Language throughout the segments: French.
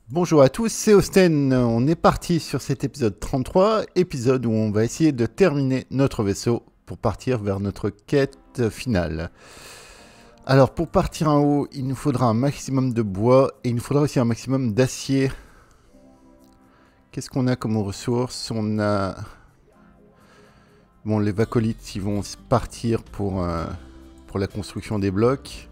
Bonjour à tous, c'est Osten. On est parti sur cet épisode 33, épisode où on va essayer de terminer notre vaisseau pour partir vers notre quête finale. Alors pour partir en haut, il nous faudra un maximum de bois et il nous faudra aussi un maximum d'acier. Qu'est-ce qu'on a comme ressources? On a... Bon, les vacolites, ils vont partir pour la construction des blocs.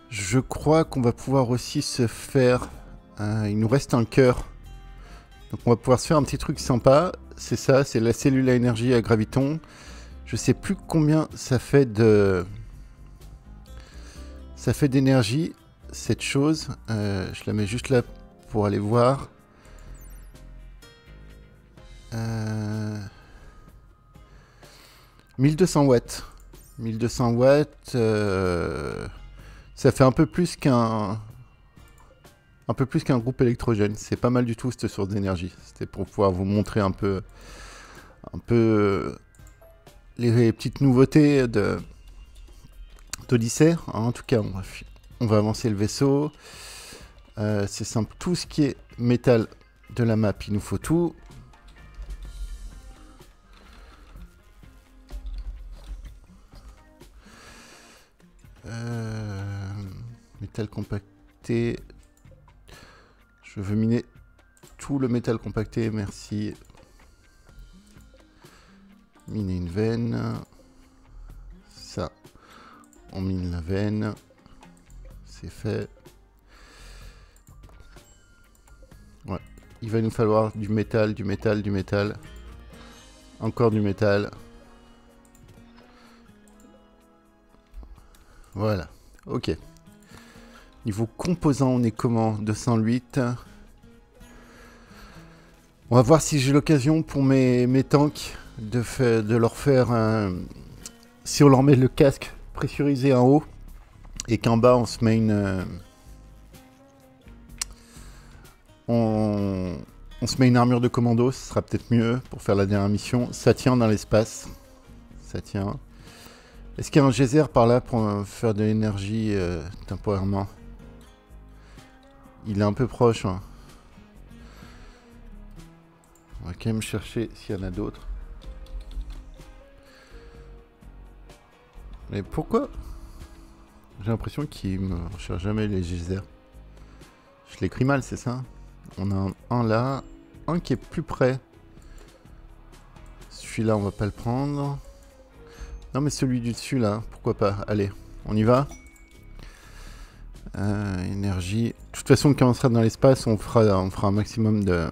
Je crois qu'on va pouvoir aussi se faire... il nous reste un cœur. Donc on va pouvoir se faire un petit truc sympa. C'est ça, c'est la cellule à énergie à graviton. Je sais plus combien ça fait de... Ça fait d'énergie, cette chose. Je la mets juste là pour aller voir. 1200 watts. 1200 watts, ça fait un peu plus qu'un groupe électrogène. C'est pas mal du tout cette source d'énergie. C'était pour pouvoir vous montrer un peu les petites nouveautés d'Odyssée. En tout cas, on va avancer le vaisseau. C'est simple, tout ce qui est métal de la map, il nous faut tout. Métal compacté. Je veux miner tout le métal compacté, merci. Miner une veine. Ça, on mine la veine. C'est fait. Ouais. Il va nous falloir du métal, du métal, du métal. Encore du métal. Voilà. Ok. Niveau composants, on est comment? 208. On va voir si j'ai l'occasion pour mes tanks de leur faire un... Si on leur met le casque pressurisé en haut et qu'en bas on se met une... On se met une armure de commando, ce sera peut-être mieux pour faire la dernière mission. Ça tient dans l'espace. Ça tient. Est-ce qu'il y a un geyser par là pour faire de l'énergie temporairement? Il est un peu proche. Hein. On va quand même chercher s'il y en a d'autres. Mais pourquoi? J'ai l'impression qu'il me recherche jamais les geysers. Je l'écris mal, c'est ça? On a un là. Un qui est plus près. Celui-là, on va pas le prendre. Non, mais celui du dessus, là, pourquoi pas? Allez, on y va. Énergie. De toute façon, quand on sera dans l'espace, on fera un maximum de...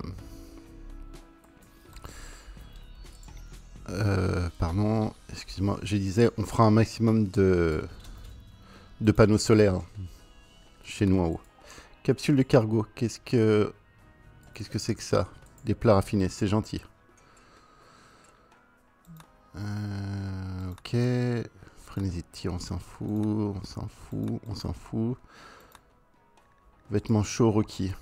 pardon, excuse-moi, je disais, on fera un maximum de panneaux solaires chez nous en haut. Capsule de cargo, qu'est-ce que c'est que ça? Des plats raffinés, c'est gentil. Ok, frénésie de tir, on s'en fout, on s'en fout, on s'en fout. Vêtements chauds requis.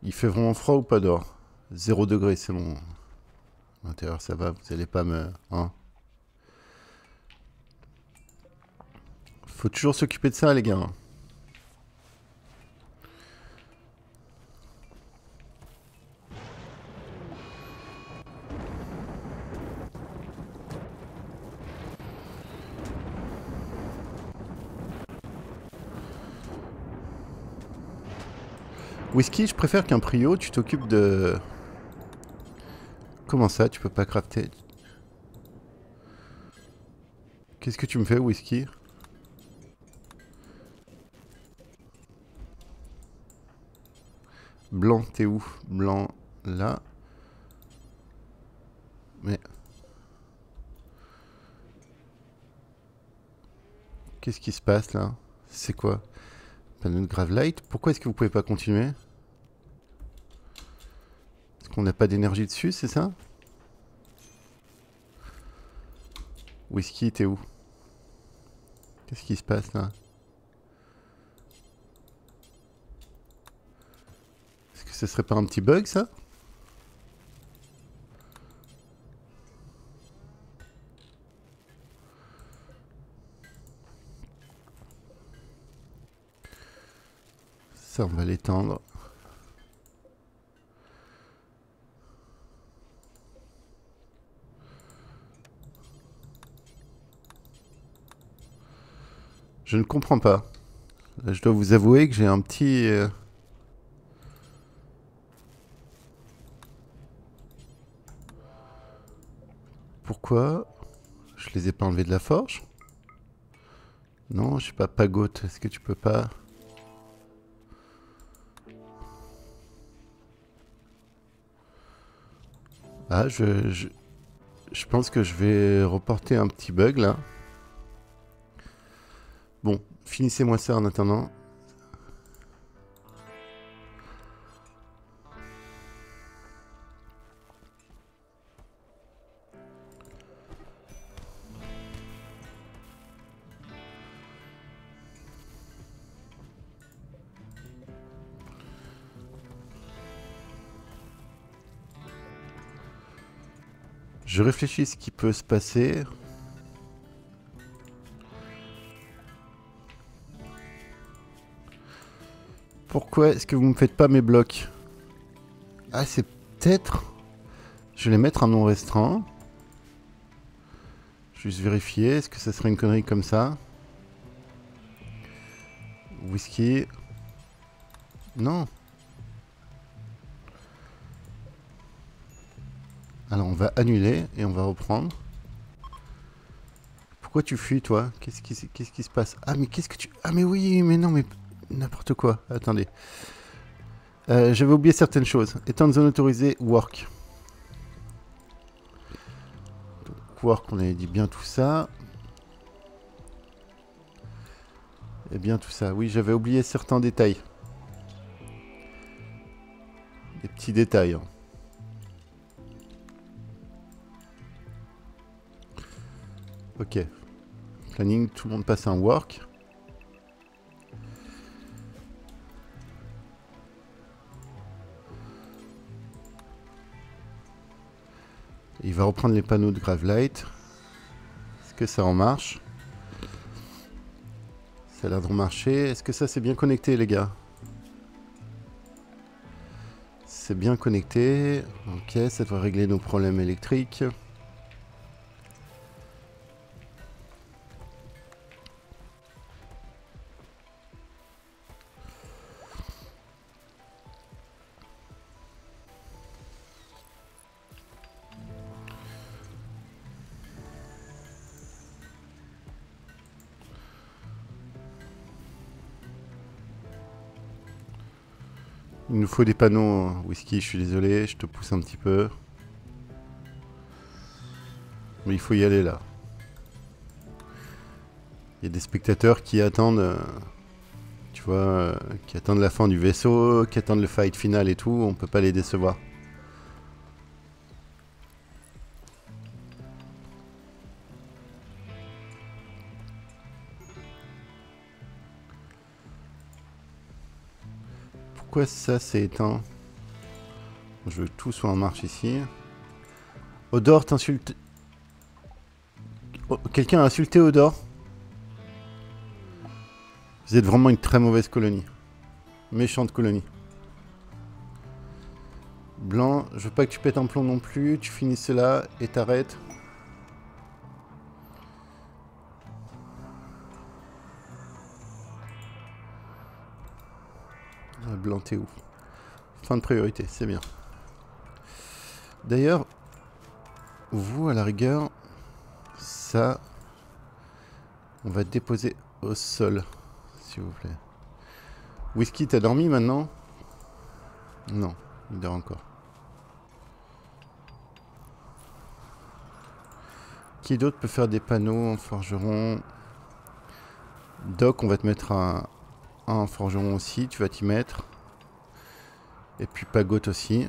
Il fait vraiment froid ou pas dehors? 0 degré, c'est bon. À l'intérieur, ça va, vous allez pas me... Hein? Faut toujours s'occuper de ça, les gars. Whisky, je préfère qu'un prio, tu t'occupes de... Comment ça, tu peux pas crafter? Qu'est-ce que tu me fais, Whisky? Blanc, t'es où? Blanc, là. Mais... Qu'est-ce qui se passe, là? C'est quoi? Panneau de Gravelight? Pourquoi est-ce que vous pouvez pas continuer? Est-ce qu'on n'a pas d'énergie dessus, c'est ça? Whisky, t'es où? Qu'est-ce qui se passe, là? Est-ce que ce serait pas un petit bug, ça? Ça, on va l'étendre. Je ne comprends pas. Là, je dois vous avouer que j'ai un petit... Pourquoi je les ai pas enlevés de la forge? Non, je sais pas, Pagote, est-ce que tu peux pas... Ah, je pense que je vais reporter un petit bug là. Bon, finissez-moi ça en attendant. Je réfléchis ce qui peut se passer. Pourquoi est-ce que vous me faites pas mes blocs? Ah, c'est peut-être... Je vais les mettre en non restreint. Juste vérifier. Est-ce que ça serait une connerie comme ça? Whisky. Non. Alors on va annuler et on va reprendre. Pourquoi tu fuis toi? Qu'est-ce qui se passe? Ah mais qu'est-ce que tu... Ah mais oui, mais non, mais... N'importe quoi. Attendez. J'avais oublié certaines choses. Étendre zone autorisée, work. Donc, work, on avait dit bien tout ça. Et bien tout ça. Oui, j'avais oublié certains détails. Des petits détails. Hein. Ok. Planning, tout le monde passe un work. Il va reprendre les panneaux de Gravelight. Est-ce que ça en marche? Ça a l'air de marcher. Est-ce que ça c'est bien connecté les gars? C'est bien connecté. Ok, ça doit régler nos problèmes électriques. Il nous faut des panneaux, Whisky, je suis désolé, je te pousse un petit peu. Mais il faut y aller là. Il y a des spectateurs qui attendent, tu vois, qui attendent la fin du vaisseau, qui attendent le fight final et tout, on peut pas les décevoir. Pourquoi ça s'est éteint? Je veux que tout soit en marche ici. Odor t'insulte. Oh, quelqu'un a insulté Odor? Vous êtes vraiment une très mauvaise colonie. Méchante colonie. Blanc, je veux pas que tu pètes un plomb non plus. Tu finis cela et t'arrêtes. Blanc, t'es où? Fin de priorité, c'est bien. D'ailleurs, vous, à la rigueur, ça, on va déposer au sol, s'il vous plaît. Whisky, t'as dormi maintenant? Non, il dort encore. Qui d'autre peut faire des panneaux en forgeron? Doc, on va te mettre un forgeron aussi, tu vas t'y mettre. Et puis Pagote aussi.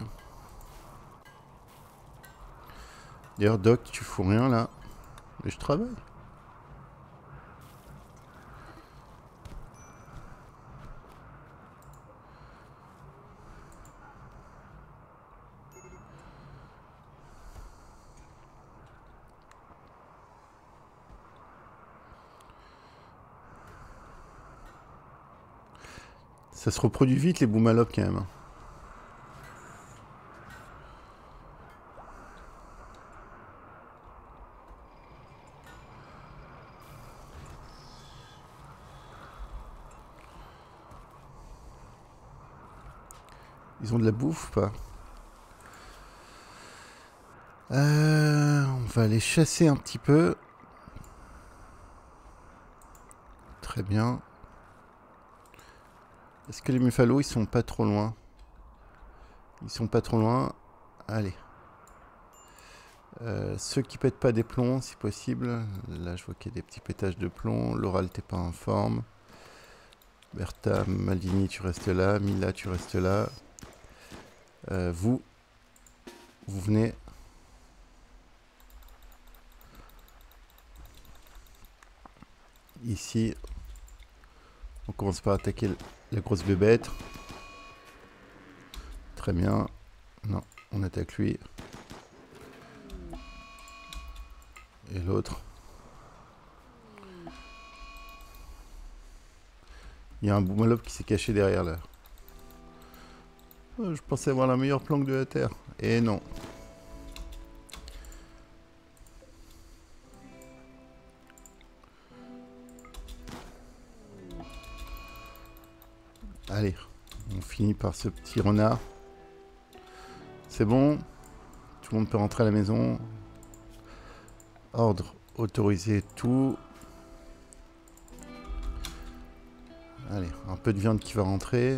D'ailleurs, Doc, tu fous rien là. Mais je travaille. Ça se reproduit vite les boomalopes quand même. Ils ont de la bouffe ou pas? On va les chasser un petit peu. Très bien. Est-ce que les muffalos, ils sont pas trop loin? Ils sont pas trop loin. Allez. Ceux qui pètent pas des plombs, si possible. Là, je vois qu'il y a des petits pétages de plomb. Laura, t'es pas en forme. Bertha, Maldini, tu restes là. Mila, tu restes là. Vous venez. Ici. On commence par attaquer la grosse bébête. Très bien. Non, on attaque lui. Et l'autre. Il y a un boumalope qui s'est caché derrière là. Je pensais avoir la meilleure planque de la Terre. Et non. Allez, on finit par ce petit renard. C'est bon. Tout le monde peut rentrer à la maison. Ordre autorisé, tout. Allez, un peu de viande qui va rentrer.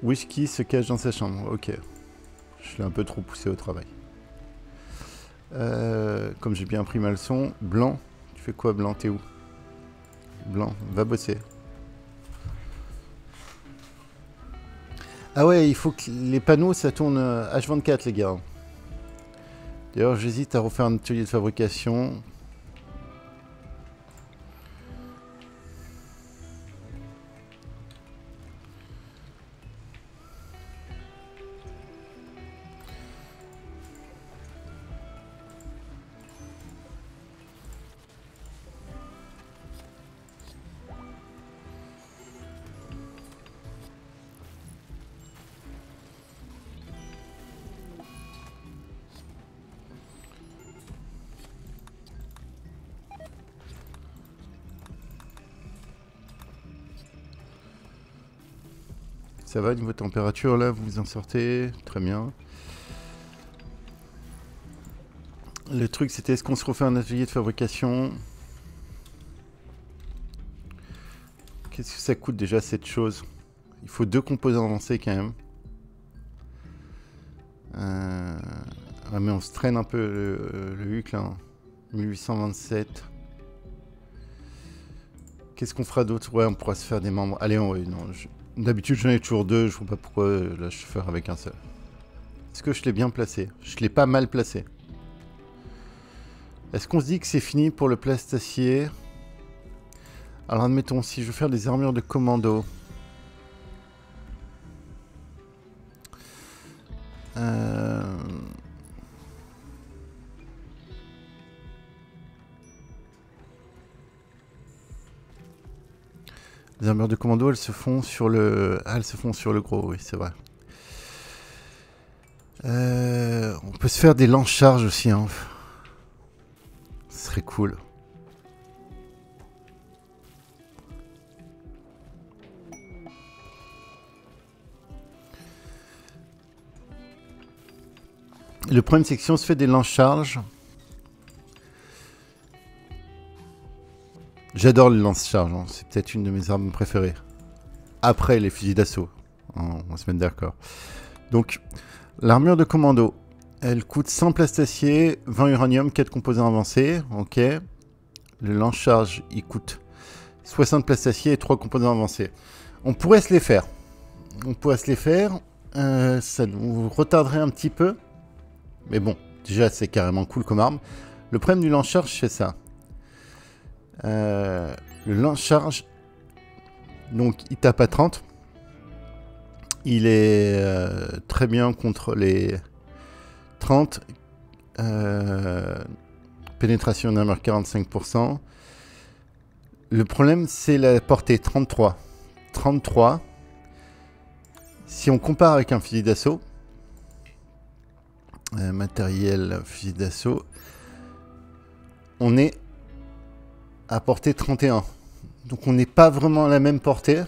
Whisky se cache dans sa chambre. Ok. Je l'ai un peu trop poussé au travail. Comme j'ai bien pris ma leçon. Blanc. Tu fais quoi, Blanc? T'es où? Blanc, va bosser. Ah ouais, il faut que les panneaux, ça tourne H24, les gars. D'ailleurs, j'hésite à refaire un atelier de fabrication. Ça va, niveau température, là, vous vous en sortez? Très bien. Le truc, c'était est-ce qu'on se refait un atelier de fabrication? Qu'est-ce que ça coûte déjà, cette chose? Il faut 2 composants avancés, quand même. Ah, mais on se traîne un peu le huc, là. 1827. Qu'est-ce qu'on fera d'autre? Ouais, on pourra se faire des membres. Allez, non, d'habitude, j'en ai toujours 2. Je vois pas pourquoi là, je fais avec un seul. Est-ce que je l'ai bien placé? Je l'ai pas mal placé. Est-ce qu'on se dit que c'est fini pour le plastacier? Alors, admettons, si je veux faire des armures de commando. Les armures de commando, elles se font sur le... Ah, elles se font sur le gros, oui, c'est vrai. On peut se faire des lance-charges aussi, hein. Ce serait cool. Le problème, c'est que si on se fait des lance-charges... J'adore les lance-charges, hein. C'est peut-être une de mes armes préférées. Après les fusils d'assaut. On va se mettre d'accord. Donc, l'armure de commando, elle coûte 100 plastacier, 20 uranium, 4 composants avancés. Ok. Le lance-charge, il coûte 60 plastacier et 3 composants avancés. On pourrait se les faire. Ça nous retarderait un petit peu. Mais bon, déjà, c'est carrément cool comme arme. Le problème du lance-charge, c'est ça. Le lance-charge, donc il tape à 30. Il est très bien contre les 30. Pénétration d'armure 45%. Le problème, c'est la portée 33. 33. Si on compare avec un fusil d'assaut, matériel fusil d'assaut, on est à portée 31. Donc on n'est pas vraiment à la même portée.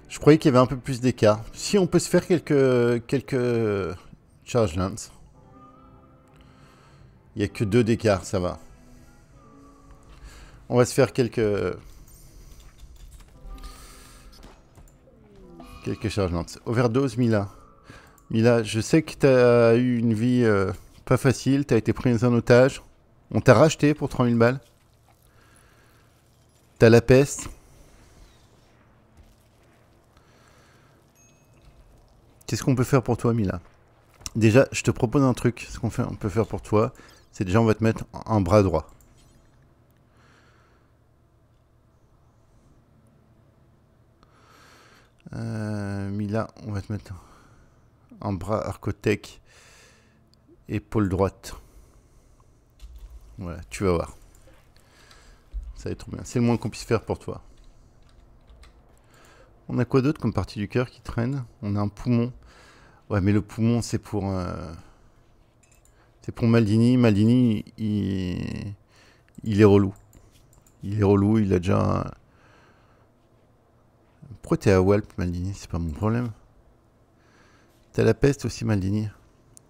Je croyais qu'il y avait un peu plus d'écart. Si on peut se faire quelques charge lance. Il n'y a que 2 d'écart, ça va. On va se faire quelques charge lance. Overdose, Mila. Mila, je sais que tu as eu une vie pas facile. Tu as été prise en otage. On t'a racheté pour 30 000 balles. T'as la peste. Qu'est-ce qu'on peut faire pour toi, Mila? Déjà, je te propose un truc. Ce qu'on peut faire pour toi, c'est déjà on va te mettre un bras droit. Mila, on va te mettre un bras arcotech, épaule droite. Voilà, tu vas voir. Ça va être trop bien. C'est le moins qu'on puisse faire pour toi. On a quoi d'autre comme partie du cœur qui traîne? On a un poumon. Ouais, mais le poumon, c'est pour Maldini. Maldini, il est relou. Il est relou, il a déjà... Pourquoi t'es à Walp, Maldini? C'est pas mon problème. T'as la peste aussi, Maldini.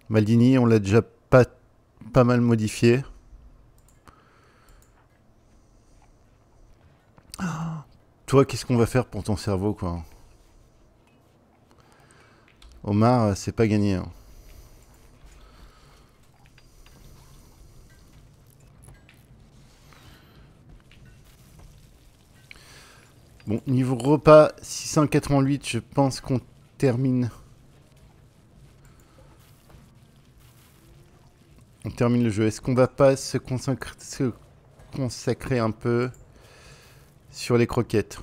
Maldini, on l'a déjà pas mal modifié. Toi, qu'est-ce qu'on va faire pour ton cerveau, quoi? Omar, c'est pas gagné. Hein. Bon, niveau repas, 688, je pense qu'on termine. On termine le jeu. Est-ce qu'on va pas se consacrer un peu sur les croquettes?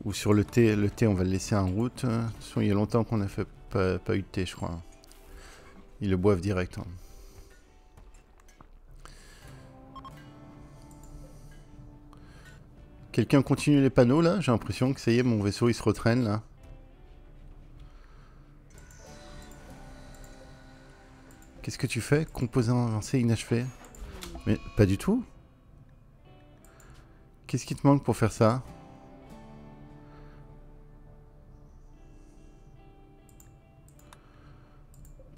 Ou sur le thé? Le thé, on va le laisser en route. De toute façon, il y a longtemps qu'on n'a fait pas eu de thé, je crois. Ils le boivent direct. Hein. Quelqu'un continue les panneaux, là? J'ai l'impression que ça y est, mon vaisseau, il se retraîne, là. Qu'est-ce que tu fais? Composant avancé inachevé. Mais pas du tout. Qu'est-ce qui te manque pour faire ça?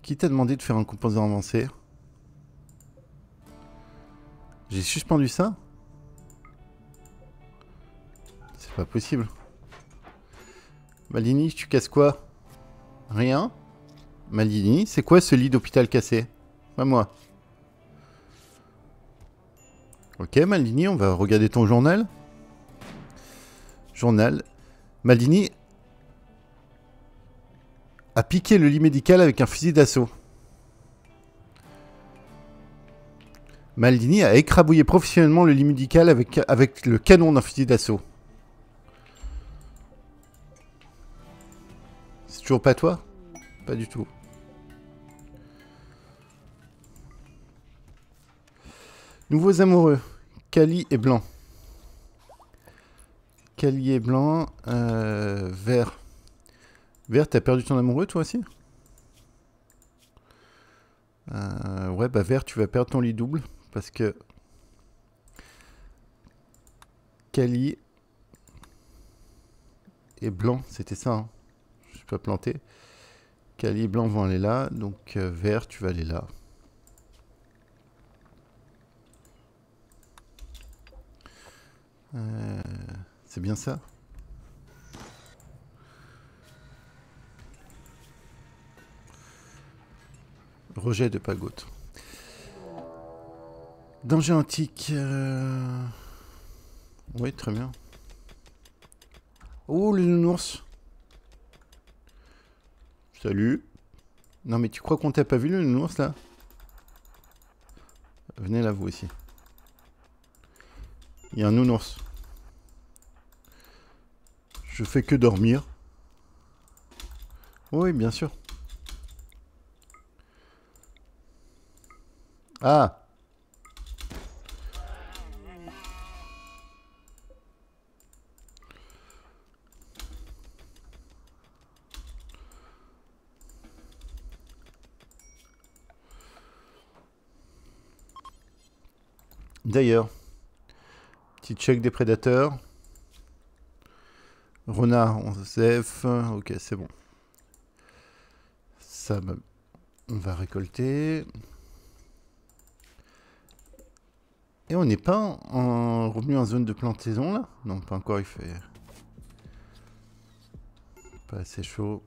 Qui t'a demandé de faire un composant avancé? J'ai suspendu ça? C'est pas possible. Maldini, tu casses quoi? Rien? Maldini, c'est quoi ce lit d'hôpital cassé? Pas moi. Ok, Maldini, on va regarder ton journal. Journal. Maldini a piqué le lit médical avec un fusil d'assaut. Maldini a écrabouillé professionnellement le lit médical avec le canon d'un fusil d'assaut. C'est toujours pas toi? Pas du tout. Nouveaux amoureux. Kali et Blanc. Kali et Blanc. Vert. Vert, t'as perdu ton amoureux toi aussi? Ouais, bah Vert, tu vas perdre ton lit double. Parce que... Kali et Blanc, c'était ça. Hein. Je suis pas planté. Kali et Blanc vont aller là. Donc Vert, tu vas aller là. C'est bien ça? Rejet de Pagote. Danger antique. Oui, très bien. Oh, le nounours. Salut. Non, mais tu crois qu'on t'a pas vu, le nounours, là? Venez là, vous aussi. Il y a un nounours. Je fais que dormir. Oui, bien sûr. Ah! D'ailleurs, petit check des prédateurs. Renard, on F. Ok, c'est bon. Ça, on va récolter. Et on n'est pas revenu en zone de plantaison là? Non, pas encore, il fait pas assez chaud.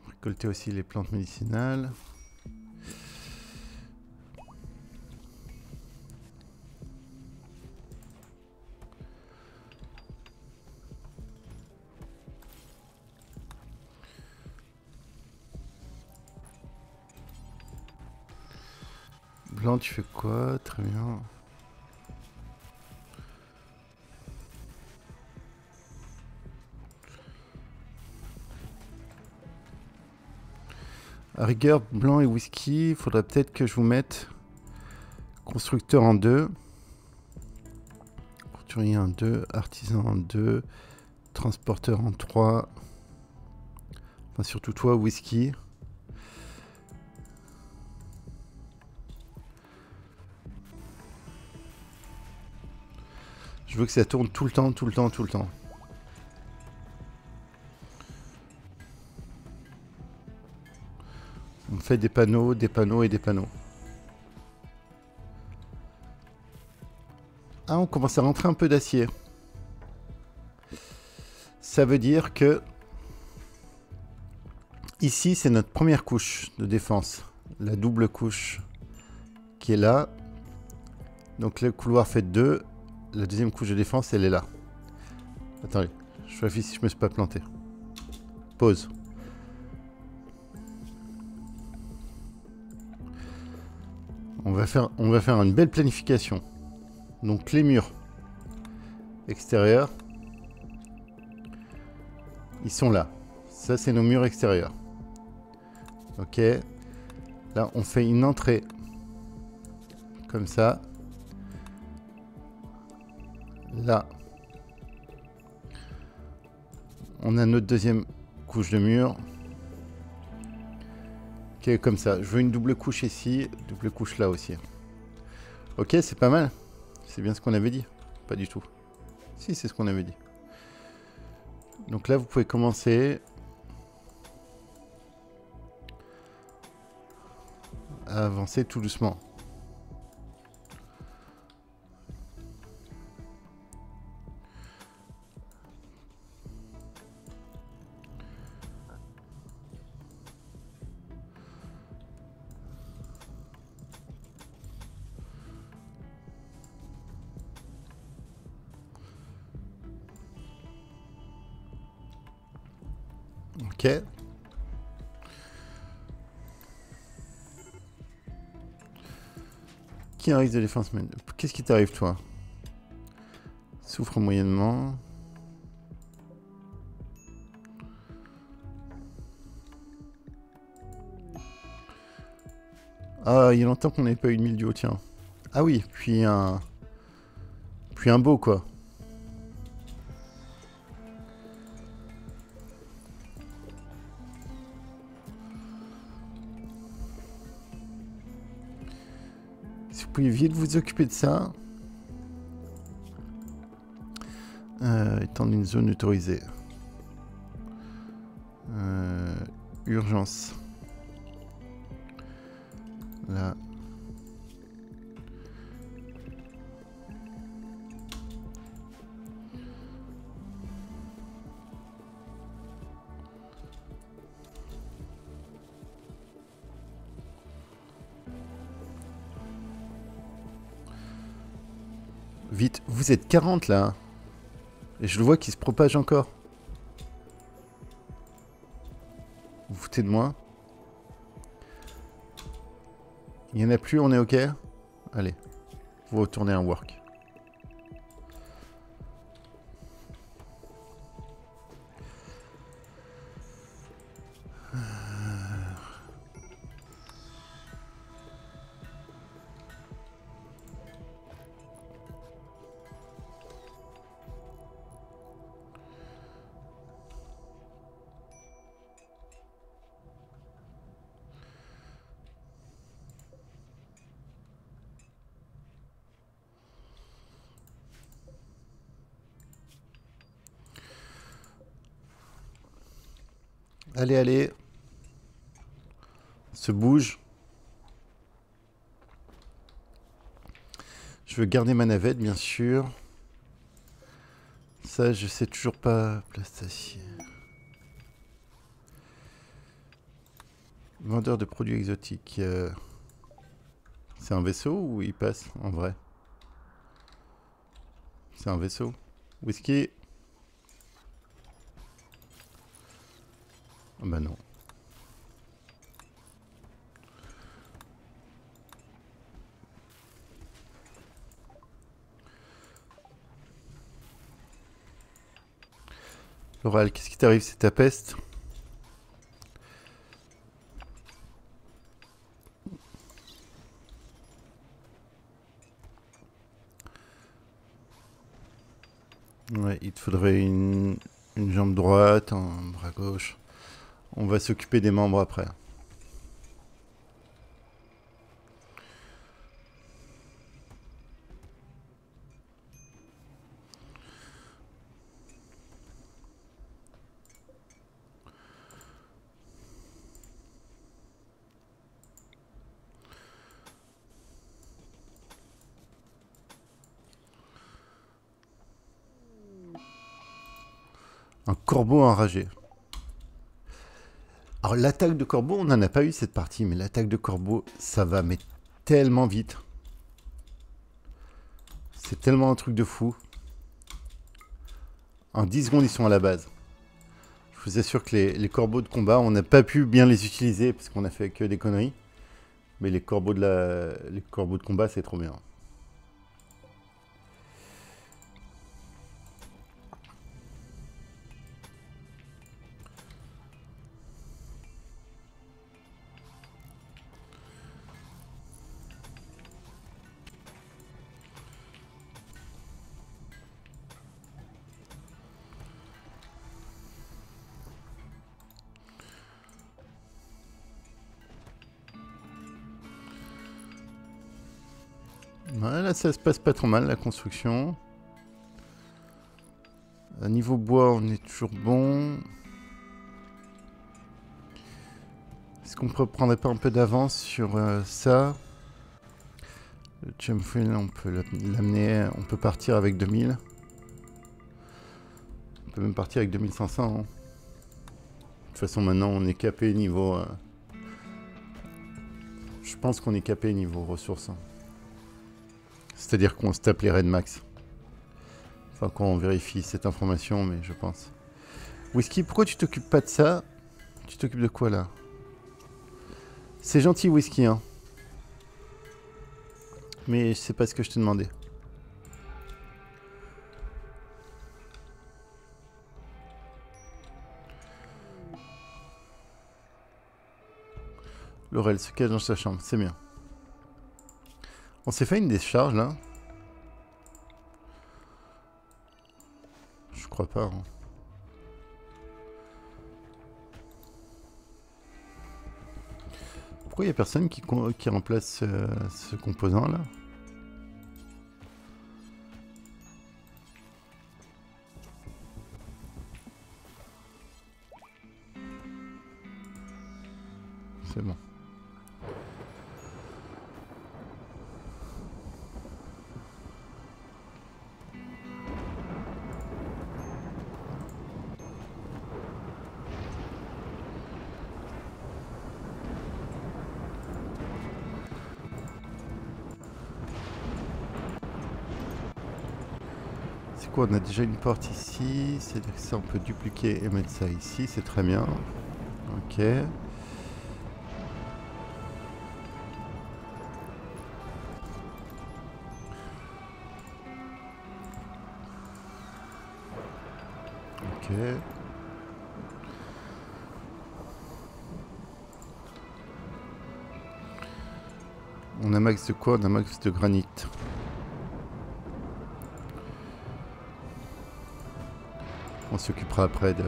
Récolter aussi les plantes médicinales. Blanc, tu fais quoi? Très bien. À rigueur, blanc et whisky, il faudrait peut-être que je vous mette constructeur en 2. Couturier en 2, artisan en 2, transporteur en 3. Enfin, surtout toi, whisky. Je veux que ça tourne tout le temps, tout le temps, tout le temps. On fait des panneaux et des panneaux. Ah, on commence à rentrer un peu d'acier. Ça veut dire que ici, c'est notre première couche de défense. La double couche qui est là. Donc le couloir fait 2. La deuxième couche de défense, elle est là. Attendez, je vérifie si je me suis pas planté. Pause. On va faire une belle planification. Donc les murs extérieurs, ils sont là. Ça, c'est nos murs extérieurs. Ok. Là, on fait une entrée comme ça. Là, on a notre deuxième couche de mur qui est comme ça. Je veux une double couche ici, double couche là aussi. Ok, c'est pas mal. C'est bien ce qu'on avait dit. Pas du tout. Si, c'est ce qu'on avait dit. Donc là, vous pouvez commencer à avancer tout doucement. Ok. Qui a un risque de défense? Qu'est-ce qui t'arrive, toi? Souffre moyennement. Ah, il y a longtemps qu'on n'avait pas eu de mildiou, tiens. Ah oui, puis un beau, quoi. Si vous pouvez vite vous occuper de ça. Étendre une zone autorisée. Urgence. Là. Vite, vous êtes 40 là. Et je le vois qui se propage encore. Vous vous foutez de moi? Il n'y en a plus, on est ok? Allez, vous retournez en work. Allez, allez. Se bouge. Je veux garder ma navette, bien sûr. Ça, je sais toujours pas. Plastacier. Vendeur de produits exotiques. C'est un vaisseau ou il passe en vrai? C'est un vaisseau. Whisky. Ah bah non. Laurel, qu'est-ce qui t'arrive? C'est ta peste? Ouais, il te faudrait une jambe droite, un bras gauche. On va s'occuper des membres après. Un corbeau enragé. Alors l'attaque de corbeau, on n'en a pas eu cette partie, mais l'attaque de corbeau, ça va mais tellement vite. C'est tellement un truc de fou. En 10 secondes, ils sont à la base. Je vous assure que les corbeaux de combat, on n'a pas pu bien les utiliser parce qu'on a fait que des conneries. Mais les corbeaux de combat, c'est trop bien. Ouais, là, ça se passe pas trop mal, la construction. À niveau bois, on est toujours bon. Est-ce qu'on ne prendrait pas un peu d'avance sur ça? Le Chumfield, on peut l'amener, on peut partir avec 2000. On peut même partir avec 2500. Hein. De toute façon, maintenant, on est capé niveau... Je pense qu'on est capé niveau ressources. Hein. C'est-à-dire qu'on se tape les raids max. Enfin, quand on vérifie cette information, mais je pense. Whisky, pourquoi tu t'occupes pas de ça? Tu t'occupes de quoi, là? C'est gentil, Whisky, hein. Mais c'est pas ce que je te demandais. Laurel se cache dans sa chambre, c'est bien. On s'est fait une décharge, là? Je crois pas, hein. Pourquoi il n'y a personne qui remplace ce composant-là? C'est bon. C'est quoi? On a déjà une porte ici. C'est-à-dire que ça, on peut dupliquer et mettre ça ici. C'est très bien. Ok. Ok. On a max de quoi? On a max de granit. On s'occupera après de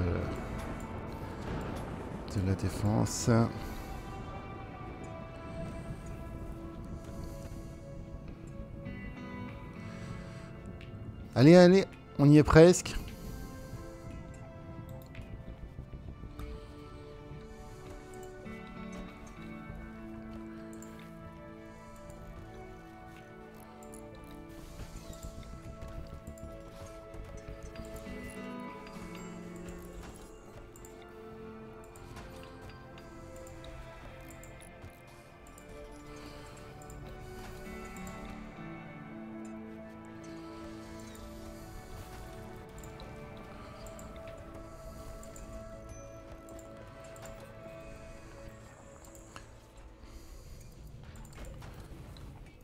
la défense. Allez, allez, on y est presque.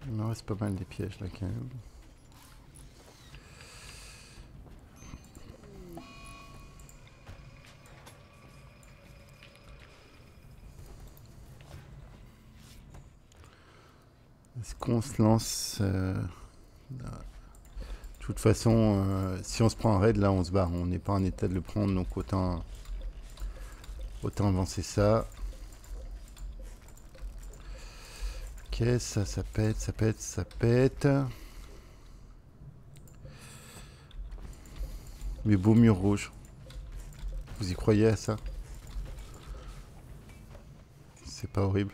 Il me reste pas mal des pièges là quand même. Est-ce qu'on se lance de toute façon, si on se prend un raid là on se barre. On n'est pas en état de le prendre, donc autant avancer ça. Ok, ça pète, ça pète, ça pète. Mais beau mur rouge. Vous y croyez à ça? C'est pas horrible.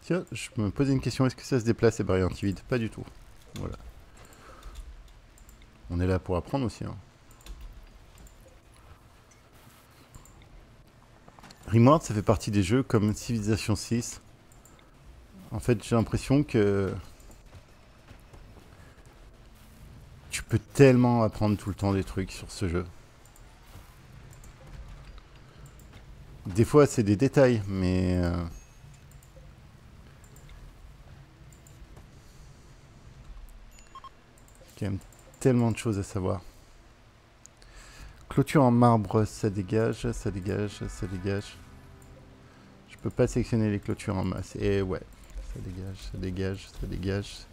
Tiens, je me posais une question, est-ce que ça se déplace ces barrières anti-vide? Pas du tout. Voilà. On est là pour apprendre aussi. Hein. Rimworld, ça fait partie des jeux comme Civilization 6. En fait, j'ai l'impression que tu peux tellement apprendre tout le temps des trucs sur ce jeu. Des fois, c'est des détails, mais... quand même tellement de choses à savoir. Clôture en marbre, ça dégage, ça dégage, ça dégage. Je peux pas sélectionner les clôtures en masse. Et ouais, ça dégage, ça dégage, ça dégage.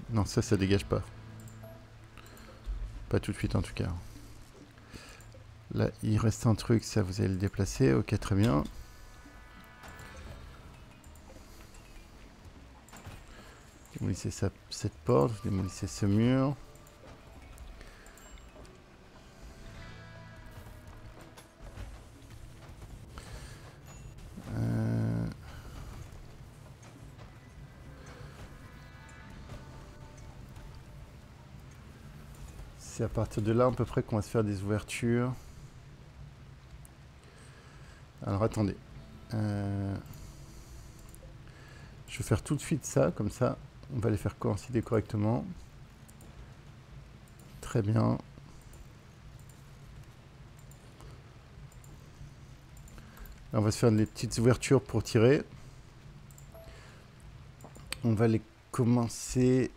Non, ça dégage pas. Pas tout de suite en tout cas. Là, il reste un truc, ça vous allez le déplacer. Ok, très bien. Démolissez cette porte, vous démolissez ce mur. C'est à partir de là à peu près qu'on va se faire des ouvertures. Alors attendez. Je vais faire tout de suite ça, comme ça on va les faire coïncider correctement. Très bien. Là, on va se faire des petites ouvertures pour tirer. On va les commencer...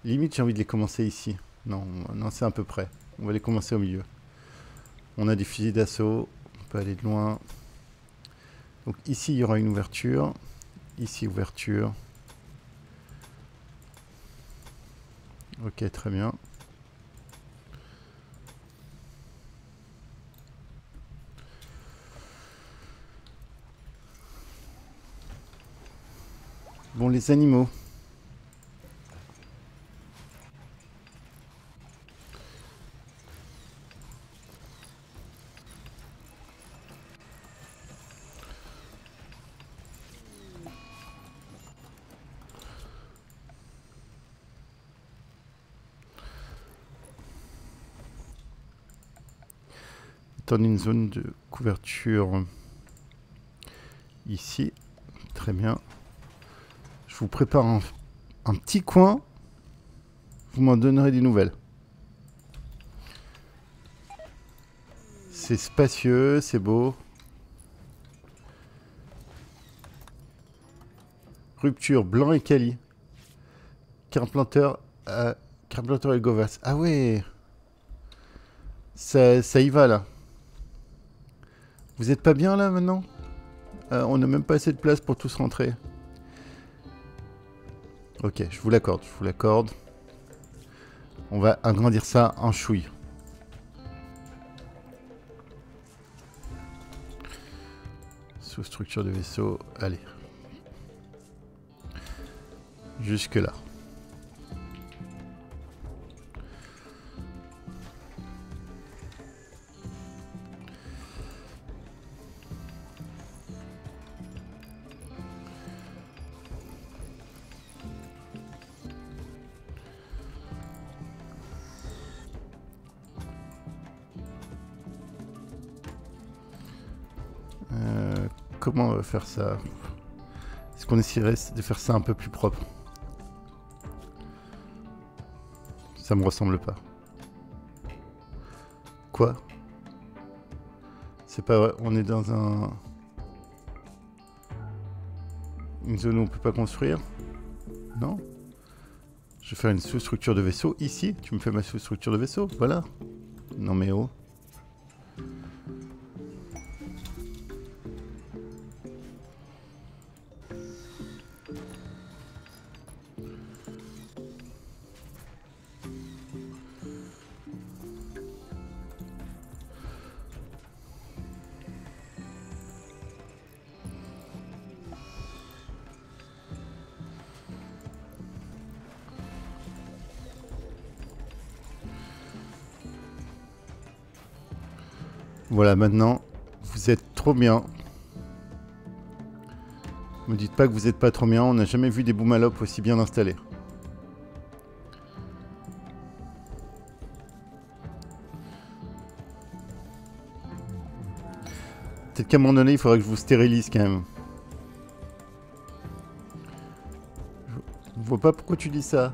Limite j'ai envie de les commencer ici. Non, non c'est à peu près. On va les commencer au milieu. On a des fusils d'assaut. On peut aller de loin. Donc ici il y aura une ouverture. Ici ouverture. Ok, très bien. Bon, les animaux. Étendre une zone de couverture ici. Très bien. Je vous prépare un petit coin. Vous m'en donnerez des nouvelles. C'est spacieux, c'est beau. Rupture, blanc et Cali. Carplanteur et Govas. Ah ouais. Ça y va là. Vous êtes pas bien là maintenant? On n'a même pas assez de place pour tous rentrer. Ok, je vous l'accorde, je vous l'accorde. On va agrandir ça en chouille. Sous-structure de vaisseau, allez. Jusque là. Comment on va faire ça? Est-ce qu'on essaierait de faire ça un peu plus propre? Ça me ressemble pas. Quoi? C'est pas vrai, on est dans une zone où on peut pas construire? Non? Je vais faire une sous-structure de vaisseau ici. Tu me fais ma sous-structure de vaisseau? Voilà. Non mais oh. Voilà, maintenant, vous êtes trop bien. Me dites pas que vous êtes pas trop bien, on n'a jamais vu des boomalopes aussi bien installés. Peut-être qu'à un moment donné, il faudrait que je vous stérilise quand même. Je vois pas pourquoi tu dis ça.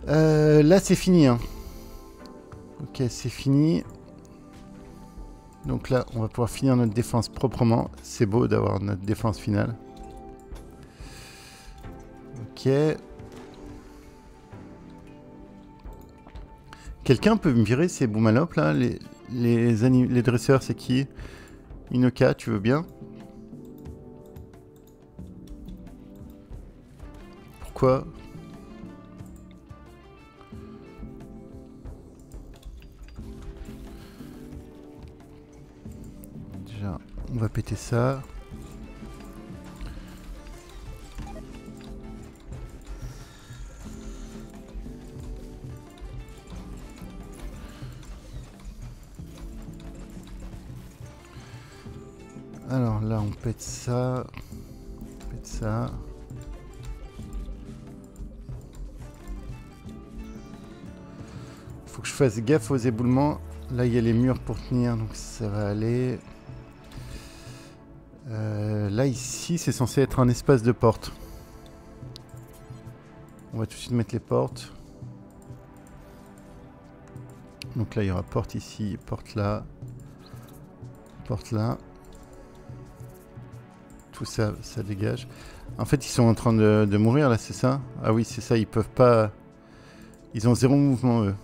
Là, c'est fini, hein. Ok, c'est fini. Donc là, on va pouvoir finir notre défense proprement. C'est beau d'avoir notre défense finale. Ok. Quelqu'un peut me virer ces boomalopes là? Les dresseurs, c'est qui? Inoka, tu veux bien? Pourquoi? Déjà, on va péter ça. Alors là, on pète ça. On pète ça. Faut que je fasse gaffe aux éboulements. Là, il y a les murs pour tenir, donc ça va aller. Là, ici, c'est censé être un espace de porte. On va tout de suite mettre les portes. Donc là, il y aura porte ici, porte là. Porte là. Tout ça, ça dégage. En fait, ils sont en train de mourir, là, c'est ça? Ah oui, c'est ça, ils peuvent pas... Ils ont zéro mouvement, eux.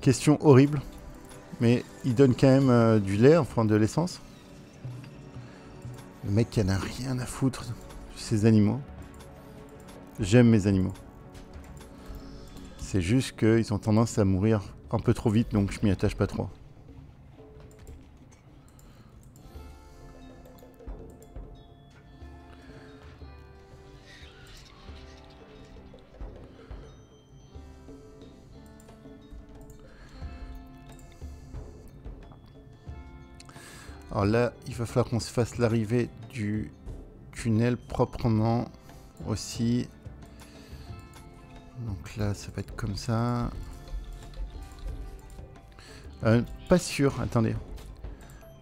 Question horrible. Mais ils donnent quand même du lait, enfin de l'essence. Le mec qui en a rien à foutre de ces animaux. J'aime mes animaux. C'est juste qu'ils ont tendance à mourir un peu trop vite, donc je m'y attache pas trop. Alors là, il va falloir qu'on se fasse l'arrivée du tunnel proprement aussi. Donc là, ça va être comme ça. Pas sûr, attendez.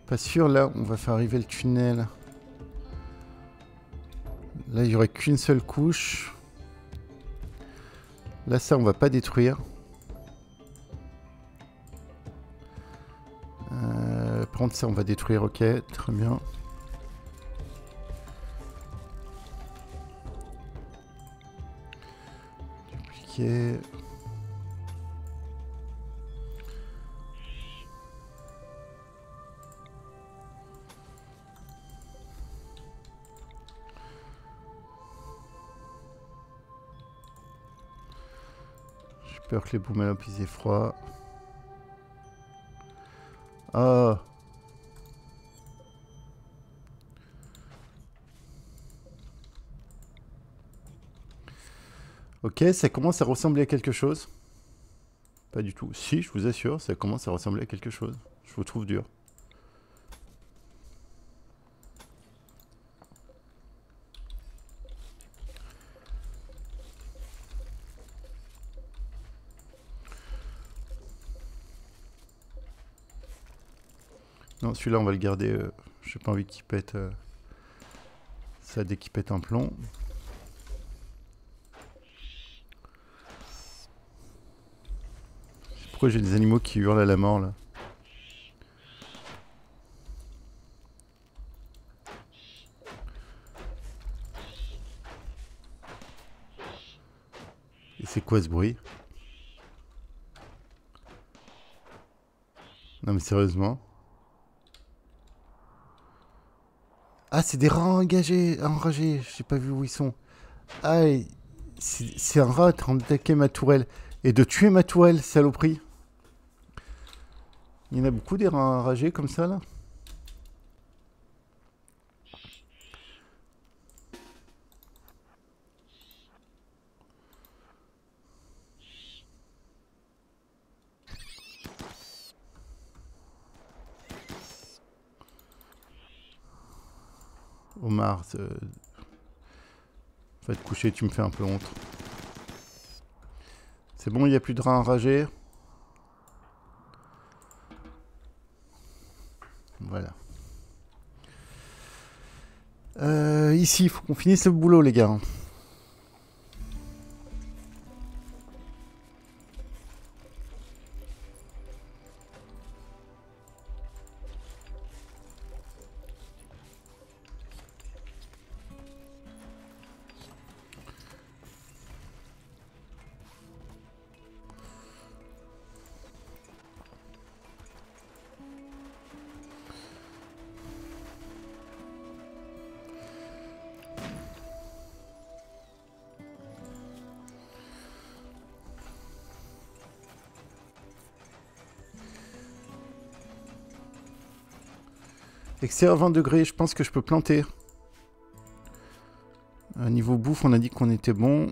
Pas sûr, là, on va faire arriver le tunnel. Là, il n'y aurait qu'une seule couche. Là, ça, on va pas détruire. Par contre, ça, on va détruire, ok, très bien. Dupliquer. J'ai peur que les boomalopes ils aient froid. Ah. Ok, ça commence à ressembler à quelque chose. Pas du tout. Si, je vous assure, ça commence à ressembler à quelque chose. Je vous trouve dur. Non, celui-là, on va le garder. J'ai pas envie qu'il pète. Ça dès qu'il pète un plomb. Pourquoi j'ai des animaux qui hurlent à la mort là? Et c'est quoi ce bruit? Non mais sérieusement? Ah, c'est des rats enragés. J'ai pas vu où ils sont. Ah, c'est un rat en train d'attaquer ma tourelle. Et de tuer ma tourelle, saloperie. Il y en a beaucoup des rats enragés comme ça là? Omar, va te coucher, tu me fais un peu honte. C'est bon, il n'y a plus de rats enragés. Voilà. Ici, il faut qu'on finisse le boulot, les gars. Extérieur 20 degrés, je pense que je peux planter. Niveau bouffe, on a dit qu'on était bon.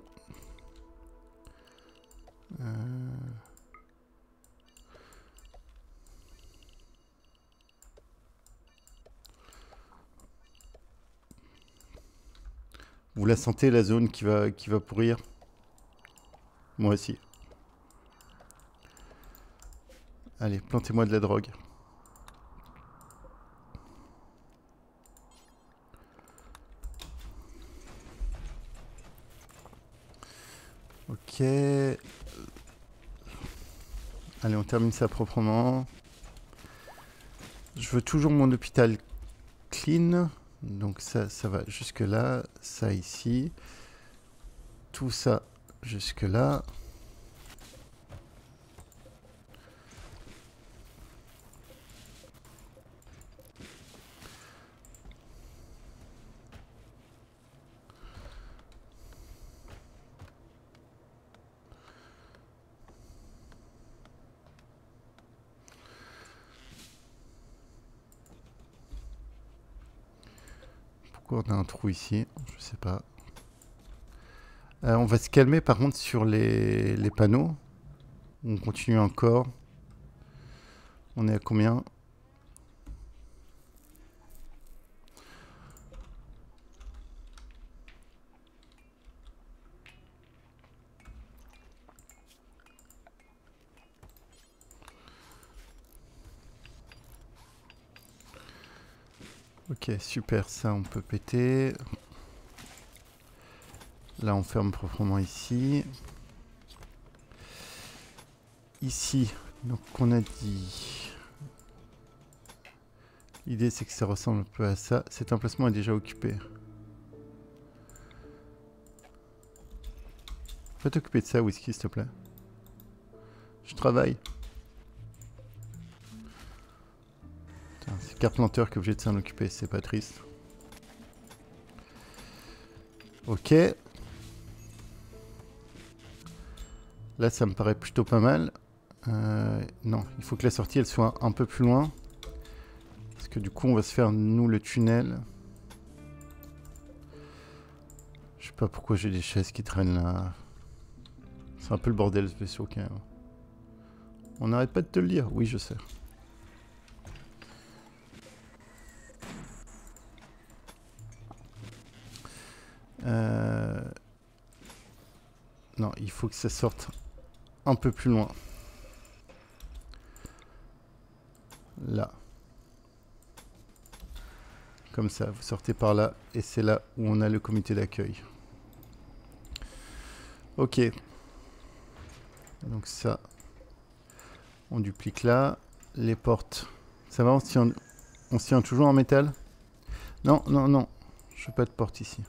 Vous la sentez, la zone qui va pourrir? Moi aussi. Allez, plantez-moi de la drogue. Ok. Allez, on termine ça proprement. Je veux toujours mon hôpital clean. Donc ça va jusque là. Ça ici. Tout ça jusque là. Pourquoi on a un trou ici? Je sais pas. On va se calmer par contre sur les panneaux. On continue encore. On est à combien? Ok, super, ça on peut péter. Là on ferme proprement ici. Ici, donc on a dit... L'idée c'est que ça ressemble un peu à ça. Cet emplacement est déjà occupé. Peux t'occuper de ça, Whisky, s'il te plaît. Je travaille. C'est Carpenter qui est obligé de s'en occuper, c'est pas triste. Ok. Là, ça me paraît plutôt pas mal. Non, il faut que la sortie, elle soit un peu plus loin. Parce que du coup, on va se faire, nous, le tunnel. Je sais pas pourquoi j'ai des chaises qui traînent là. C'est un peu le bordel, ce vaisseau, quand même. On n'arrête pas de te le dire. Oui, je sais. Non, il faut que ça sorte un peu plus loin. Là. Comme ça, vous sortez par là, et c'est là où on a le comité d'accueil. Ok. Donc ça, on duplique là. Les portes, ça va, on se tient toujours en métal? Non, non, non, je veux pas de porte ici.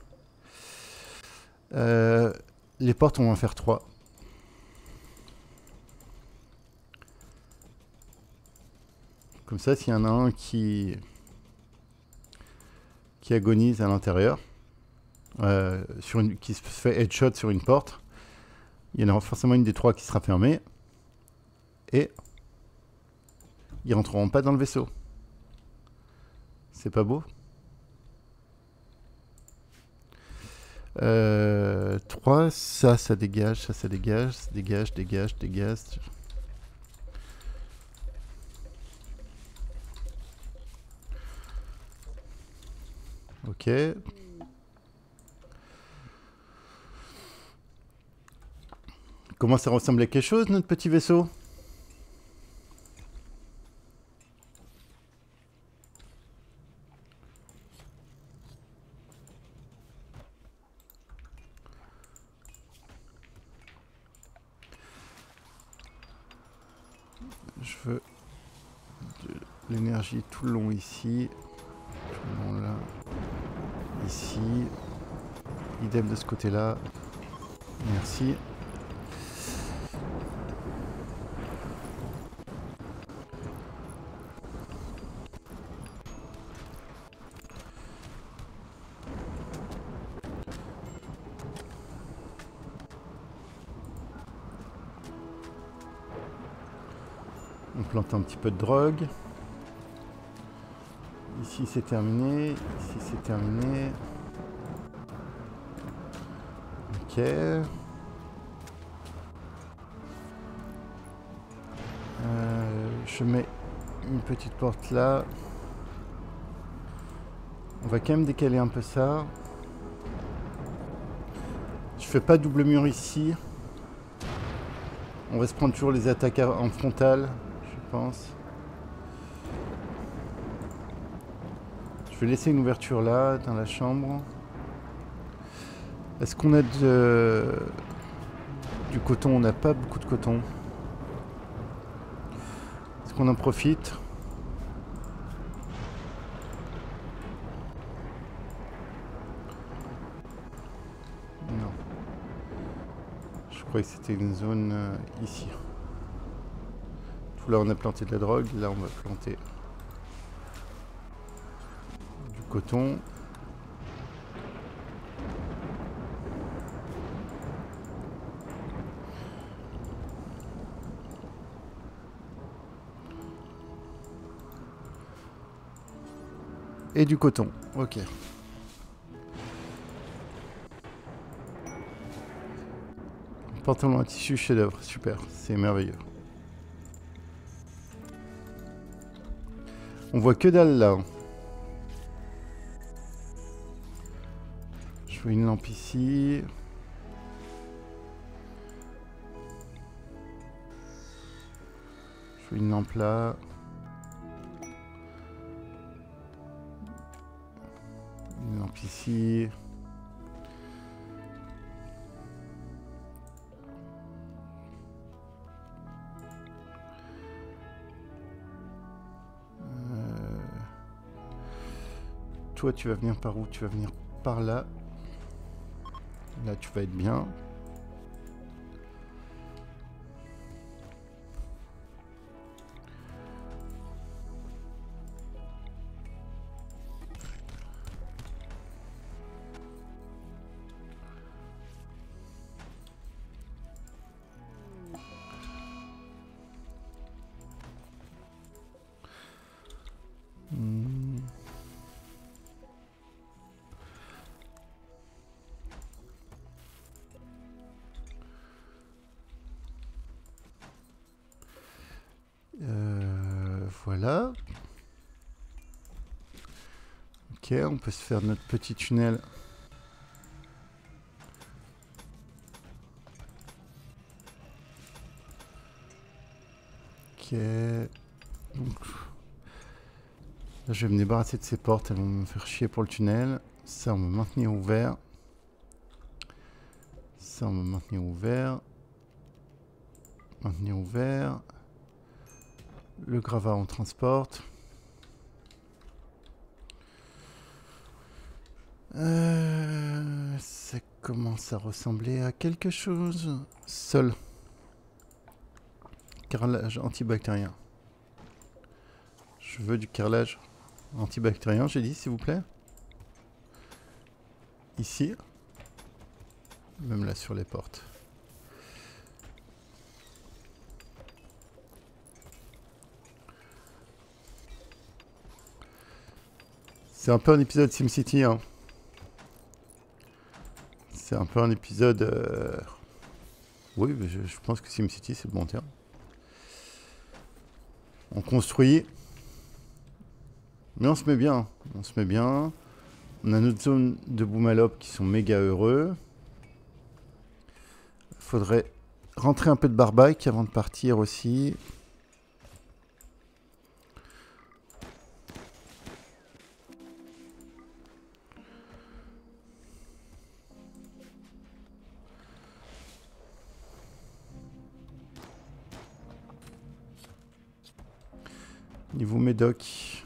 Les portes, on va en faire 3. Comme ça, s'il y en a un qui agonise à l'intérieur, qui se fait headshot sur une porte, il y en aura forcément une des 3 qui sera fermée. Et ils rentreront pas dans le vaisseau. C'est pas beau? 3, ça dégage, ça dégage, dégage. Ok. Comment ça ressemble à quelque chose, notre petit vaisseau? Je veux de l'énergie tout le long ici. Tout le long là. Ici. Idem de ce côté-là. Merci. On plante un petit peu de drogue. Ici c'est terminé. Ici c'est terminé. Ok. Je mets une petite porte là. On va quand même décaler un peu ça. Je fais pas double mur ici. On va se prendre toujours les attaques en frontal, je pense. Je vais laisser une ouverture là, dans la chambre. Est-ce qu'on a du coton? On n'a pas beaucoup de coton. Est-ce qu'on en profite? Non. Je croyais que c'était une zone ici. Tout là on a planté de la drogue, là on va planter du coton. Et du coton, ok. Pantalon à tissu chef-d'œuvre, super, c'est merveilleux. On voit que dalle là. Je veux une lampe ici. Je veux une lampe là. exemple ici. Toi, tu vas venir par où? Tu vas venir par là. Là, tu vas être bien. Voilà. Ok, on peut se faire notre petit tunnel. Ok. Donc, là, je vais me débarrasser de ces portes. Elles vont me faire chier pour le tunnel. Ça, on va maintenir ouvert. Ça, on va maintenir ouvert. Maintenir ouvert. Le gravat, on transporte. Ça commence à ressembler à quelque chose. Sol. Carrelage antibactérien. Je veux du carrelage antibactérien, j'ai dit, s'il vous plaît. Ici. Même là sur les portes. C'est un peu un épisode SimCity, hein. C'est un peu un épisode... Oui, mais je pense que SimCity, c'est le bon terme. On construit. Mais on se met bien. On se met bien. On a notre zone de Boomalop qui sont méga heureux. Faudrait rentrer un peu de barbac avant de partir aussi. Niveau médoc.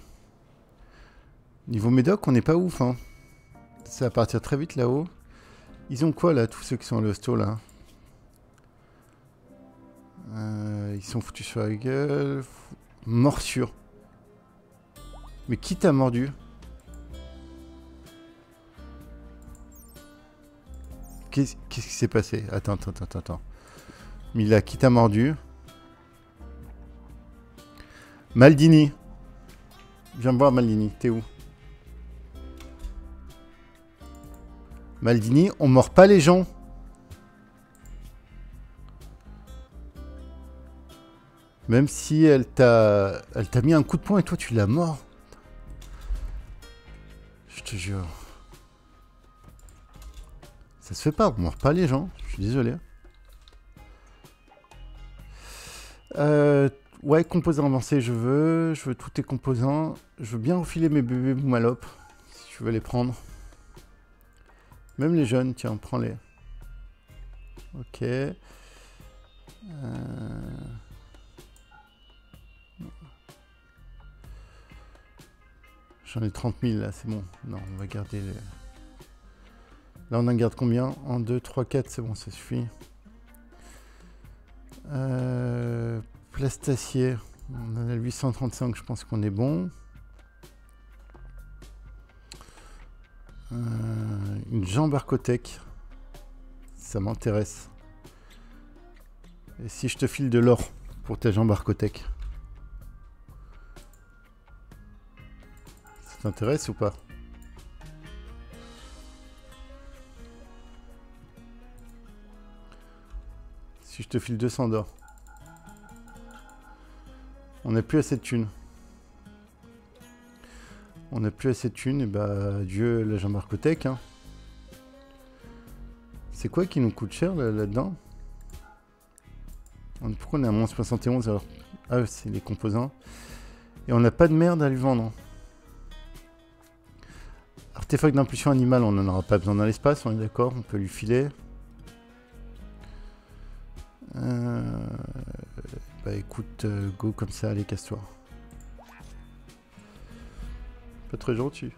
Niveau médoc, on n'est pas ouf, hein. Ça va partir très vite là-haut. Ils ont quoi là, tous ceux qui sont à l'hosto là? Ils sont foutus sur la gueule. Morsure. Mais qui t'a mordu? Qu'est-ce qui s'est passé? Attends. Mila, qui t'a mordu? Maldini. Viens me voir, Maldini. T'es où? Maldini, on mord pas les gens. Même si elle t'a mis un coup de poing et toi tu l'as mort. Je te jure. Ça se fait pas, on mord pas les gens. Je suis désolé. Ouais, composants avancés, je veux tous tes composants. Je veux bien refiler mes bébés Boomalop, si tu veux les prendre. Même les jeunes, tiens, prends-les. Ok. J'en ai 30 000 là, c'est bon. Non, on va garder les... Là, on en garde combien? 1, 2, 3, 4, c'est bon, ça suffit. Plastacier. On en a 835, je pense qu'on est bon. Une jambe Arcotech. Ça m'intéresse. Et si je te file de l'or pour ta jambe Arcotech? Ça t'intéresse ou pas? Si je te file 200 d'or. On n'a plus assez de thunes. On n'a plus assez de thunes, et bah adieu la jambe Arcotech. Hein. C'est quoi qui nous coûte cher là-dedans? Pourquoi on est à moins 71 alors? Ah, c'est les composants. Et on n'a pas de merde à lui vendre. Artefact d'impulsion animale, on n'en aura pas besoin dans l'espace, on est d'accord, on peut lui filer. Bah écoute, go comme ça, allez, casse-toi. Pas très gentil.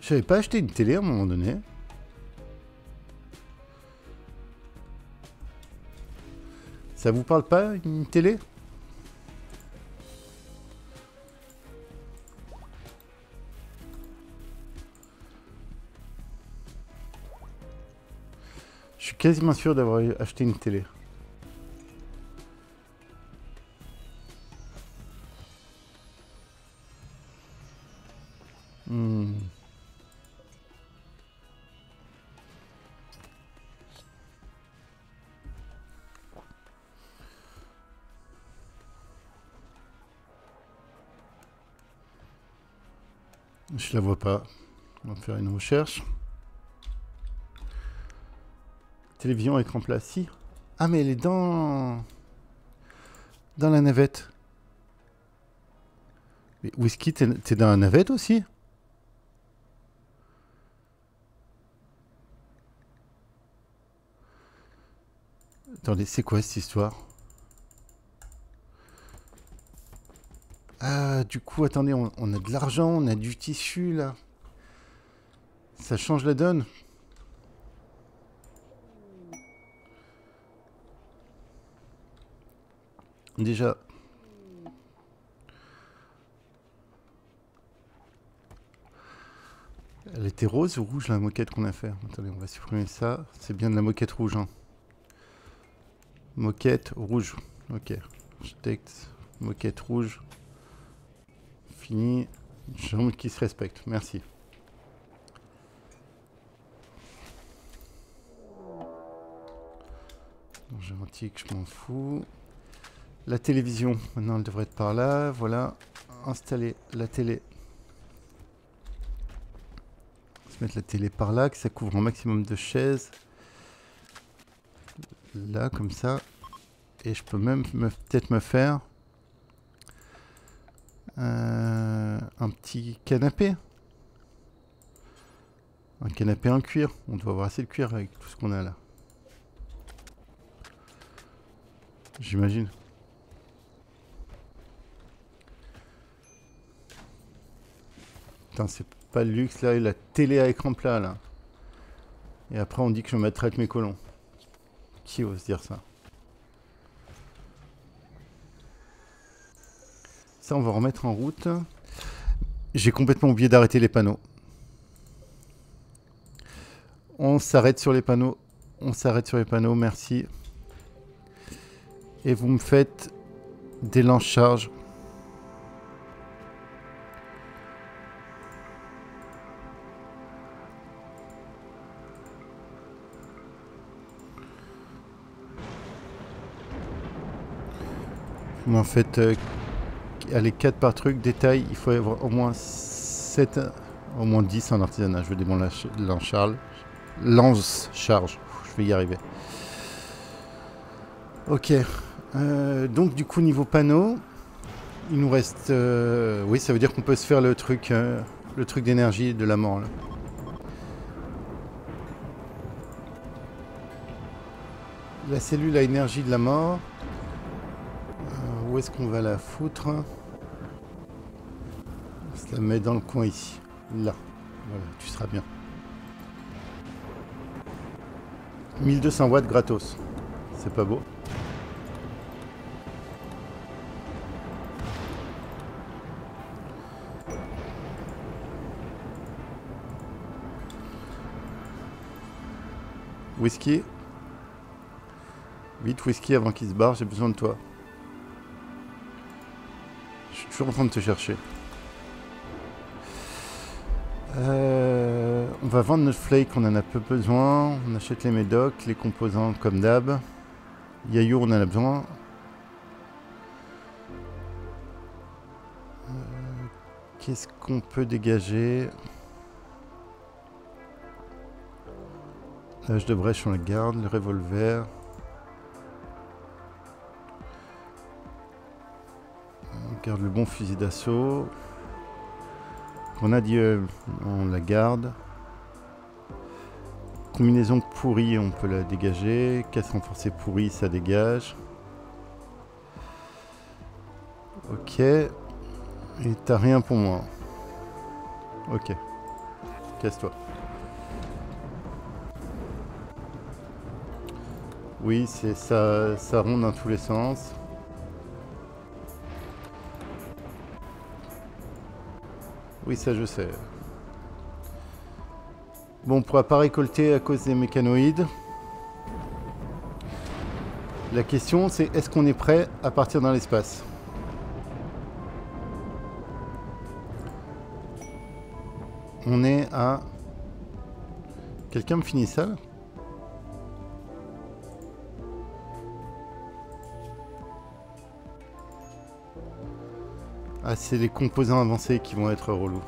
J'avais pas acheté une télé à un moment donné. Ça vous parle pas, une télé? Je suis quasiment sûr d'avoir acheté une télé. Je la vois pas. On va faire une recherche. Télévision, écran plat, si. Ah mais elle est dans la navette. Mais Whisky, t'es dans la navette aussi? Attendez, c'est quoi cette histoire? Ah, du coup, attendez, on a de l'argent, on a du tissu, là. Ça change la donne. Déjà. Elle était rose ou rouge, la moquette qu'on a fait? Attendez, on va supprimer ça. C'est bien de la moquette rouge, hein. Moquette rouge. Ok. Texte. Moquette rouge. Fini. Jambe qui se respecte. Merci. Géantique, je m'en fous. La télévision. Maintenant, elle devrait être par là. Voilà. Installer la télé. On va se mettre la télé par là, que ça couvre un maximum de chaises. Là, comme ça. Et je peux même peut-être me faire un petit canapé. Un canapé en cuir. On doit avoir assez de cuir avec tout ce qu'on a là. J'imagine. Putain, c'est pas le luxe là, la télé à écran plat là. Et après on dit que je maltraite mes colons. Qui ose dire ça? Ça on va remettre en route. J'ai complètement oublié d'arrêter les panneaux. On s'arrête sur les panneaux. On s'arrête sur les panneaux, merci. Et vous me faites des lance-charges. Vous m'en faites allez, 4 par truc. Détail, il faut avoir au moins 7, au moins 10 en artisanat. Je veux des bons lance-charges. Lance-charge. Je vais y arriver. Ok. Donc du coup niveau panneau, il nous reste... oui, ça veut dire qu'on peut se faire le truc d'énergie de la mort. Là. La cellule à énergie de la mort. Où est-ce qu'on va la foutre? On se la met dans le coin ici. Là. Voilà, tu seras bien. 1200 watts gratos. C'est pas beau. Whisky. Vite whisky avant qu'il se barre, j'ai besoin de toi. Je suis toujours en train de te chercher. On va vendre notre flake, on en a peu besoin. On achète les médocs, les composants comme d'hab. Yayo, on en a besoin. Qu'est-ce qu'on peut dégager? L'âge de brèche, on la garde. Le revolver. garde le bon fusil d'assaut. Grenadier, on la garde. Combinaison pourrie, on peut la dégager. Casse renforcée pourrie, ça dégage. Ok. Et t'as rien pour moi. Ok. Casse-toi. Oui, c'est ça, ça ronde dans tous les sens. Oui, ça je sais. Bon, on pourra pas récolter à cause des mécanoïdes. La question, c'est est-ce qu'on est prêt à partir dans l'espace? On est à... Quelqu'un me finit ça là? Ah, c'est les composants avancés qui vont être relous.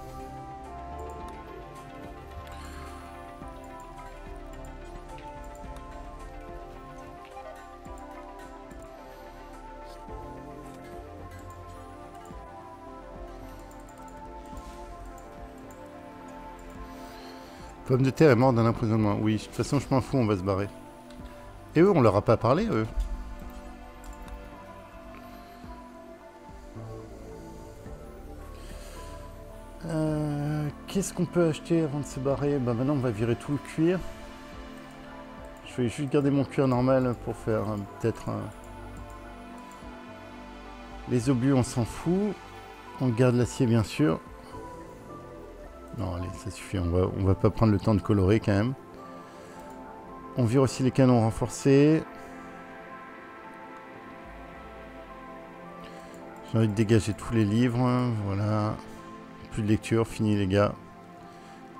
Pomme de terre est mort d'un emprisonnement. Oui, de toute façon, je m'en fous, on va se barrer. Et eux, on leur a pas parlé, eux. Qu'est-ce qu'on peut acheter avant de se barrer? Bah maintenant, on va virer tout le cuir. Je vais juste garder mon cuir normal pour faire peut-être... Les obus, on s'en fout. On garde l'acier, bien sûr. Non, allez, ça suffit. On va pas prendre le temps de colorer, quand même. On vire aussi les canons renforcés. J'ai envie de dégager tous les livres. Voilà. Plus de lecture, fini les gars.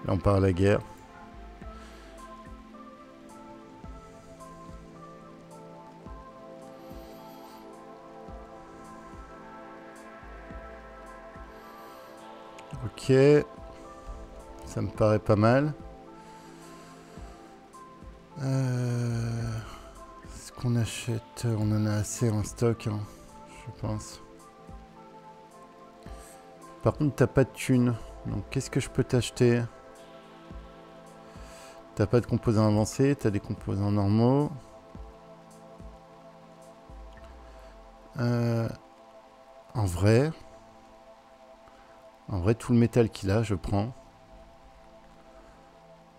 Là on part à la guerre. Ok. Ça me paraît pas mal. Est-ce qu'on achète? On en a assez en stock, hein, je pense. Par contre, t'as pas de thunes. Donc, qu'est-ce que je peux t'acheter? T'as pas de composants avancés, t'as des composants normaux. En vrai, tout le métal qu'il a, je prends.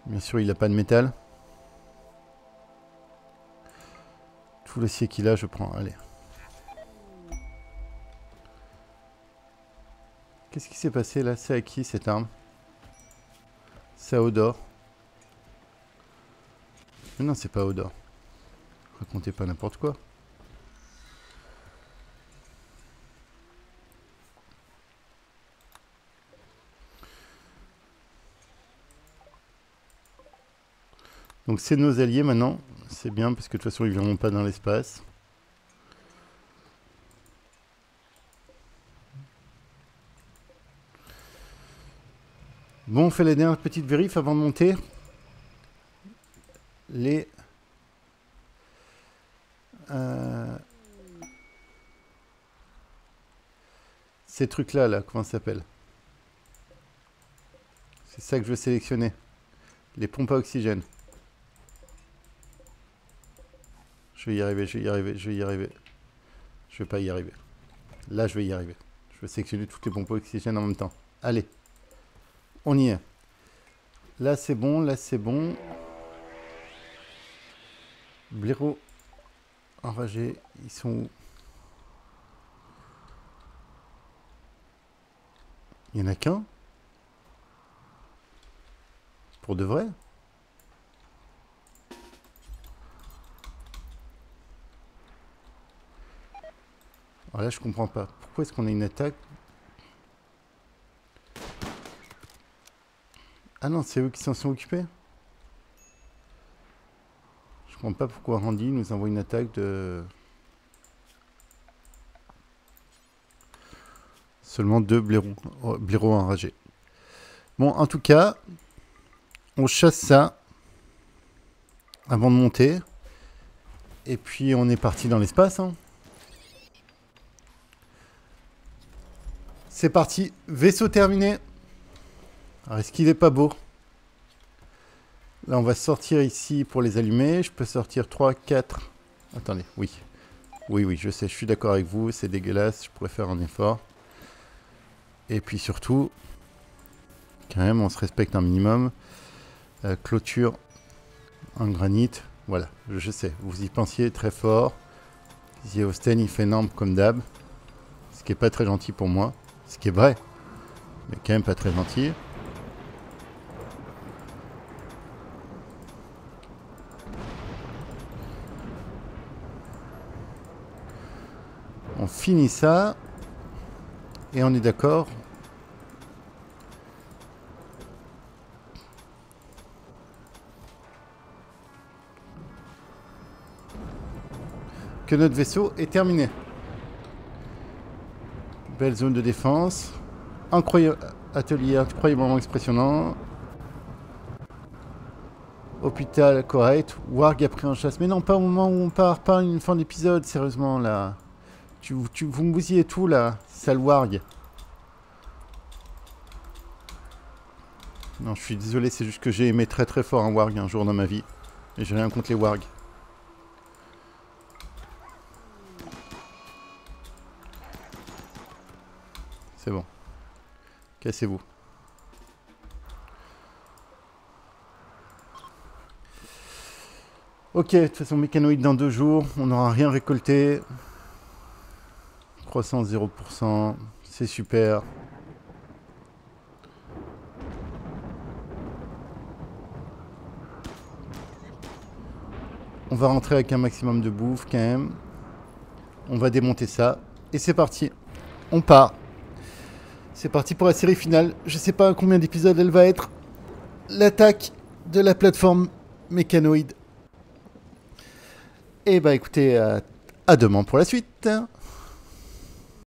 Bien sûr, il n'a pas de métal. Tout l'acier qu'il a, je prends. Allez. Qu'est-ce qui s'est passé là? C'est à qui cette arme? C'est à Odor. Mais non, c'est pas Odor. Racontez pas n'importe quoi. Donc c'est nos alliés maintenant. C'est bien parce que de toute façon ils ne viendront pas dans l'espace. Bon, on fait la dernière petite vérif avant de monter. Les... Ces trucs-là, là, comment ça s'appelle? C'est ça que je veux sélectionner. Les pompes à oxygène. Je vais y arriver, je vais y arriver, je vais y arriver. Je vais pas y arriver. Là, je vais y arriver. Je vais sélectionner toutes les pompes à oxygène en même temps. Allez. On y est. Là, c'est bon, là, c'est bon. Blaireau enragé, ils sont où? Il y en a qu'un? Pour de vrai? Alors là, je comprends pas. Pourquoi est-ce qu'on a une attaque? Ah non, c'est eux qui s'en sont occupés? Je comprends pas pourquoi Randy nous envoie une attaque de... Seulement 2 blaireaux enragés. Bon, en tout cas, on chasse ça avant de monter. Et puis, on est parti dans l'espace. Hein. C'est parti, vaisseau terminé. Alors, est-ce qu'il est pas beau? Là, on va sortir ici pour les allumer. Je peux sortir 3, 4... Attendez, oui. Oui, je sais, je suis d'accord avec vous. C'est dégueulasse, je pourrais faire un effort. Et puis surtout, quand même, on se respecte un minimum. Clôture en granit. Voilà, je sais, vous y pensiez très fort. The Austin, il fait énorme comme d'hab. Ce qui est pas très gentil pour moi. Ce qui est vrai, mais quand même pas très gentil. On finit ça. Et on est d'accord. Que notre vaisseau est terminé. Belle zone de défense. Incroyable atelier, incroyablement impressionnant. Hôpital correct. Warg a pris en chasse. Mais non, pas au moment où on part. Pas une fin d'épisode, sérieusement, là. Vous me bousillez tout, là. Sale Warg. Non, je suis désolé, c'est juste que j'ai aimé très très fort un Warg un jour dans ma vie. Et j'ai rien contre les Wargs. C'est bon. Cassez-vous. Ok, de toute façon, mécanoïde dans 2 jours. On n'aura rien récolté. Croissance 0%. C'est super. On va rentrer avec un maximum de bouffe quand même. On va démonter ça. Et c'est parti. On part. C'est parti pour la série finale. Je sais pas combien d'épisodes elle va être. L'attaque de la plateforme mécanoïde. Et bah écoutez, à demain pour la suite.